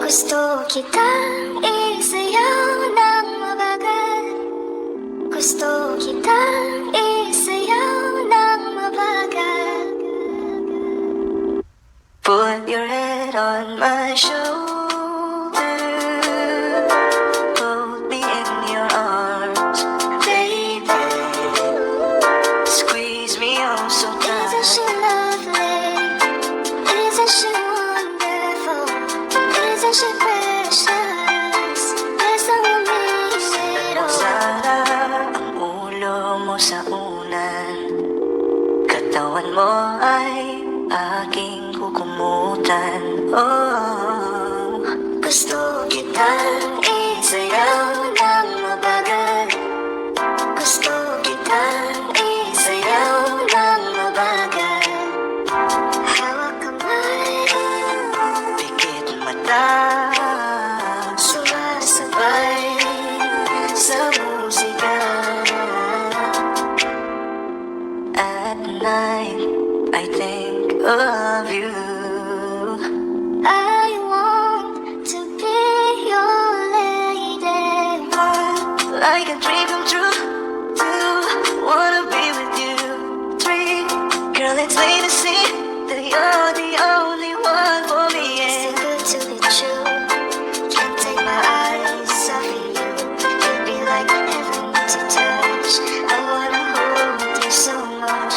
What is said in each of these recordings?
Gusto kitang isayaw ng mabagal. Gusto kitang isayaw ng mabagal. Put your head on my shoulder, hold me in your arms, baby. Squeeze me oh so Isn't she tight. lovely? Isn't she wonderful? Isn't she precious? Yes, ang umiiro. Sana ang ulo mo sa unan, katawan mo ay aking kukumutan. Oh, Gusto kitang isayaw ng mabagal. Gusto kitang isayaw ng mabagal. Hawak kamay, pikit mata, sumasabay sa musika. at night I think of you. I want to be your lady. Like a dream come true. Two, wanna be with you. Three, girl, it's plain to see that you're the only one for me. Is it Yeah. good to be true? Can't take my eyes off of you. You'd be like heaven to touch. I wanna hold you so much.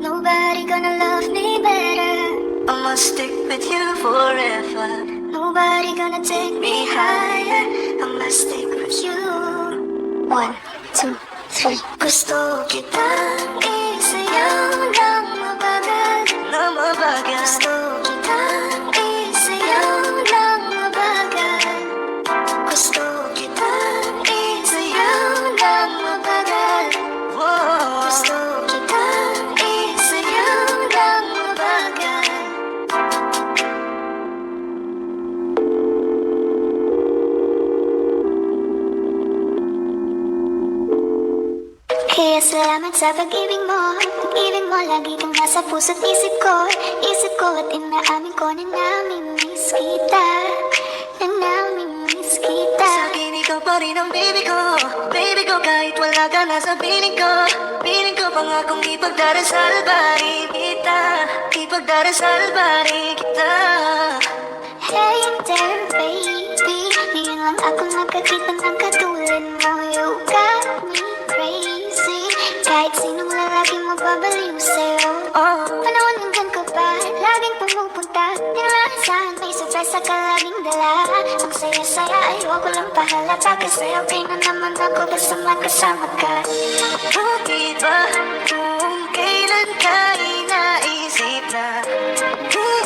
Nobody gonna love me better. I must stick with you forever. Nobody gonna take me higher. I must stick with you. 1, 2, 3. Gusto kitang isayaw ng mabagal. Na mabagal. Gusto kitang isayaw ng mabagal. Gusto kitang isayaw ng mabagal. Whoa. Gusto kitang isayaw ng mabagal. Kaya salamat sa pag-ibig mo. Pag-ibig mo, lagi kang nasa puso't isip ko. Isip ko at inaamin ko na namimiss kita. Na namimiss kita. Sa'kin ikaw pa rin ang baby ko. Baby ko kahit wala ka na sa piling ko. Piling ko pangakong ipagdarasal pa rin kita. Ipagdarasal pa rin kita. Hey there, baby. Ngayon lang ako nakakita ng katulad mo. You got me crazy. Kahit sinong lalaki mababaliw sa'yo. Oh, Panahon nandyan ka pa, laging pumupunta. Di naman saan, may sorpresa ka laging dala. Ang saya-saya, ayoko lang pahalata. Kasi okay na naman ako basta magkasama ka. bakit ba kung kailan ka inaisip na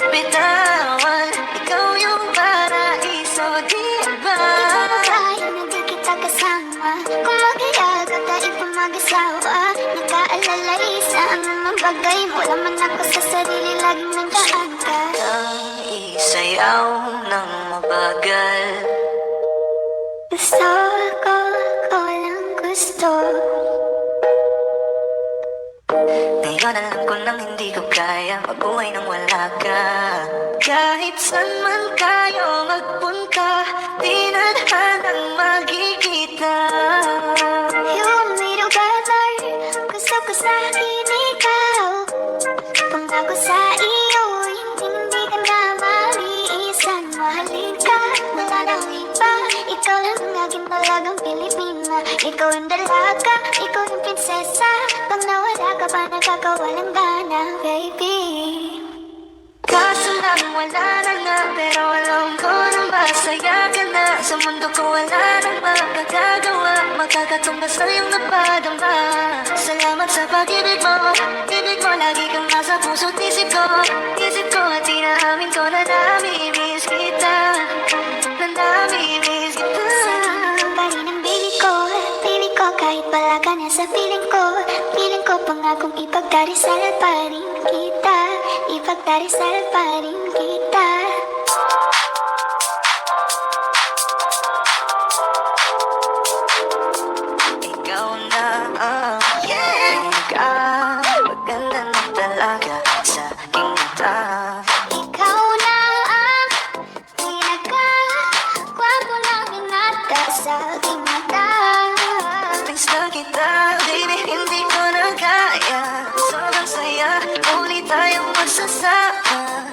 bitawan? Ikaw yung paraiso, di ba? Kaya na di kita kasama. Kung mag-iagat tayo pa mag-asawa. Nakaalalay sa anumang bagay mo. Laman ako sa sarili, laging nandaan ka. Ang isayaw ng mabagal. Gusto ko lang gusto. Ngayon alam ko nang hindi ko kaya mabuhay nang wala ka. Kahit saan man kayo magpunta, di na hanang magkikita. You and me together. Gusto ko sa akin ikaw. Pangako sa iyo, hindi ka na maliisan. Mahalin ka, wala nang iba. Ikaw lang ang aking talagang Pilipina. Ikaw ang dalaga, ikaw yung prinsesa. Pag nawala ka pa, nagkakawalang gana, baby. Kaso lang wala na nga, pero alam ko na masaya ka na. Sa mundo ko wala nang magagagawa, magkakatumbas na yung napadama. Salamat sa pag-ibig mo, ibig mo lagi kang nasa puso't isip ko. Isip ko at inaamin ko na namimiss kita. Na namimiss kita. Pa rin ang baby ko, kahit wala ka na sa piling ko, pangakong ipagdarisal pa rin kita, ipagdarisal pa rin kita. Ikaw na ang maganda na talaga sa aking mata. Ikaw na ang magsasaka.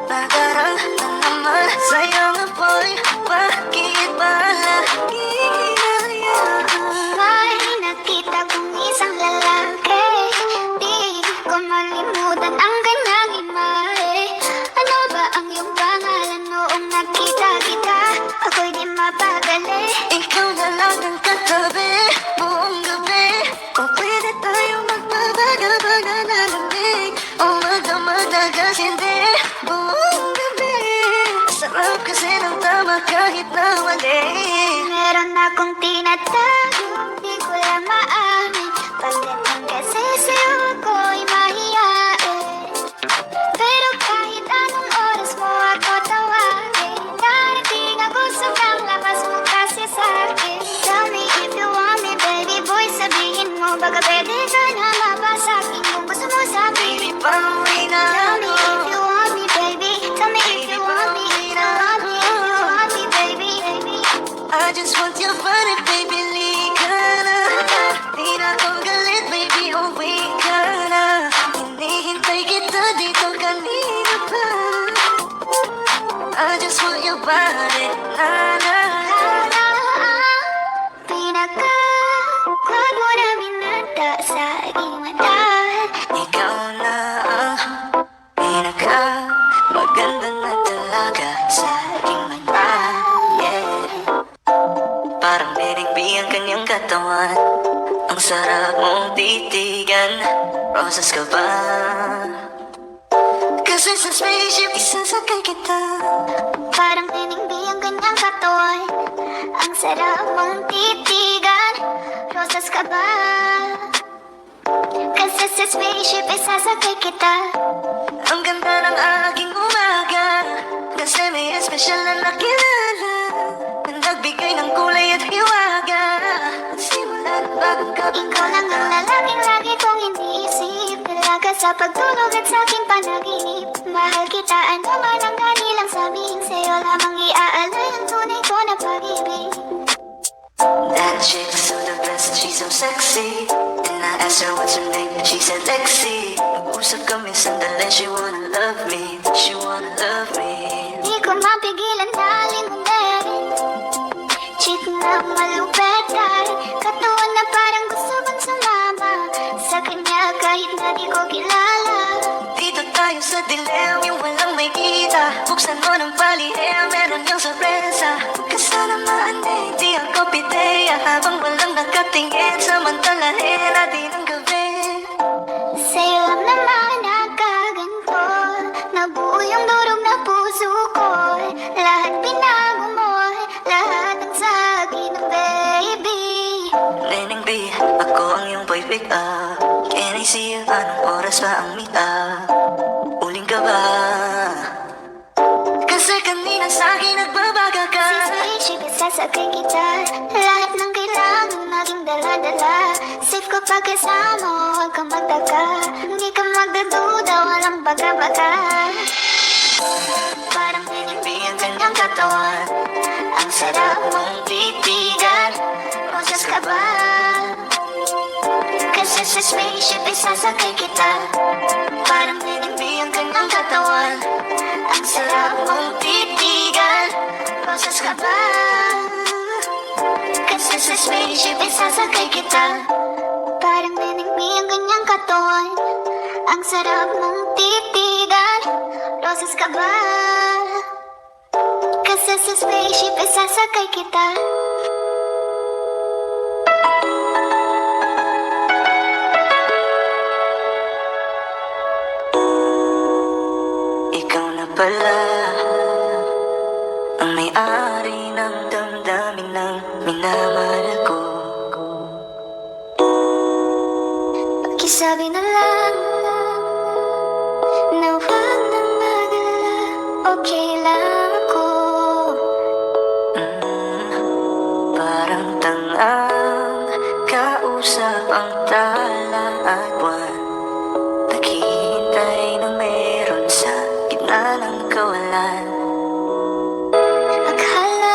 Nadarang na naman sa'yo nga boy, bakit ba lagi hinayaan? May nakita kong isang lalaki, di ko malimutan ang kanyang imahe. Ano ba ang iyong pangalan noong nakita kita? Ako'y di mapagali. Ikaw na lang ang katabi buong gabi. O pwede tayong magbabaga-baga na lamig, o magdamadagas hindi buong gabi. Sarap kasi ng tama kahit na mali. Meron akong tinatago, di ko lang maamin. Pagdating kasi sa'yo ako'y mahihain. Pero kahit anong oras mo ako tawagin, darating ako sobrang lakas mo kasi sa'kin. Tell me if you want me, baby boy, sabihin mo baka pwede ka na mapasakin kung gusto mo sabihin. Pauwi na Tell me ako. if you want me, baby. Tell me if you want me, if you want me, if you want me, baby. I just want your body, baby, lika na. Di na ako galit, baby, uwi ka na. Hinihintay kita dito kanina pa. I just want your body, na na. Pinaka-quad mo na binata sa aking mata. Ikaw na ang pinaka maganda na talaga sa aking mata, yeah. Parang binigbi ang kanyang katawan, ang sarap mong titigan. Roses ka ba? Kasi sa spaceship isasakay kita. Parang tiningbi ang kanyang katawan, ang sarap mong titigan. Rosas ka ba? Kasi sa spaceship isasakay kita. Ang ganda ng aking umaga, kasi may espesyal na nakilala na nagbigay ng kulay at hiwaga. Simula ng bagong Ikaw lang ang lalaking lagi kong iniisip. Dalaga sa pagtulog at sa aking panaginip. Mahal kita, ano man ang kanilang sabihin. Sa'yo lamang iaalay ang tunay ko na pag-ibig. That chick's so the best, she's so sexy. And I asked her what's her name, she said Lexi. Nag-usap kami sandali, she wanna love me, she wanna love me. Di ko mapigilan na lingunin. Chick na malupetan, katawan na parang gusto kong sumama sa kanya kahit na di ko kilala. Dito tayo sa dilim, yung walang may kita. Buksan mo ng palihim, meron yung sorpresa. Kasalamaan eh, di ako pideya. Habang walang nakatingin, samantalahin natin ang gabi. Sa'yo lang naman nakaganto, nabuo yung durog na puso ko. Lahat binago mo, lahat ang sa'kin, baby. Neneng B, ako ang iyong boy pick up. Can I see you? Anong oras pa ang meet up? Uling ka ba? Kasi kanina sa'kin nagbabaga ka. Si spaceship, isasakay kita. Lahat ng kailangan naging dala-dala. Safe ko pagkasama, huwag kang magtaka. Hindi ka magdaduda, walang baga-baga. Parang Hindi ang kanyang katawan, ang sarap mong titigan. Rosas ka ba? Kasi sa spaceship, isasakay kita. Parang hindi ang kanyang katawan. ang sarap mong titigan. Rosas ka ba? Kasi sa spaceship, isasakay kita. Parang niningbi ang kanyang katawan, ang sarap mong titigan. Rosas ka ba? Kasi sa spaceship, isasakay kita. Ikaw na pala ang may-ari ng damdamin ng minamahal ko. Pakisabi na lang na huwag nang mag-alala, okay lang ako. Parang tangang kausap ang tala at buwan. Naghihintay ng meron sa gitna ng kawalan. Akala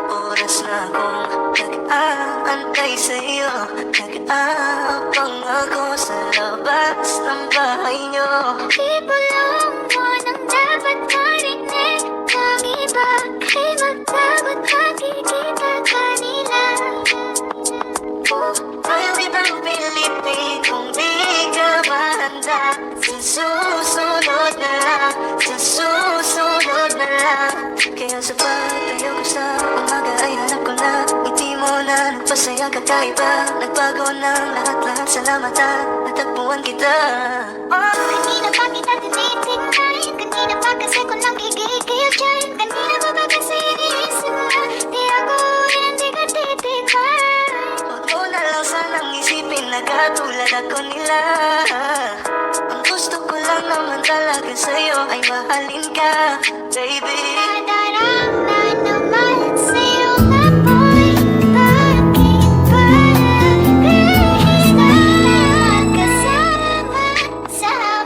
Oras na akong nag-aantay sa'yo, nag-aabang ako sa labas ng bahay nyo. Ipulong mo nang dapat marinig ng iba. Kay magtagot makikita kanila. Ayaw kitang pilitin kung di ka mahanda. Sa susunod na lang, sa susunod na lang. Kaya sa pagtayo ko sa umaga ay hanap ko na ngiti mo na nagpasayang kakaiba. Nagbago ng lahat-lahat, salamat at natagpuan kita. Kanina pa kita tinitingnan, kanina pa kasi ko nang gigigil dyan. Kanina pa ba kasi iniisip mo, di ako hindi ka titignan. Huwag mo na lang sanang isipin na katulad ako nila. Ang gusto ko lang naman talaga sa'yo ay mahalin ka, baby.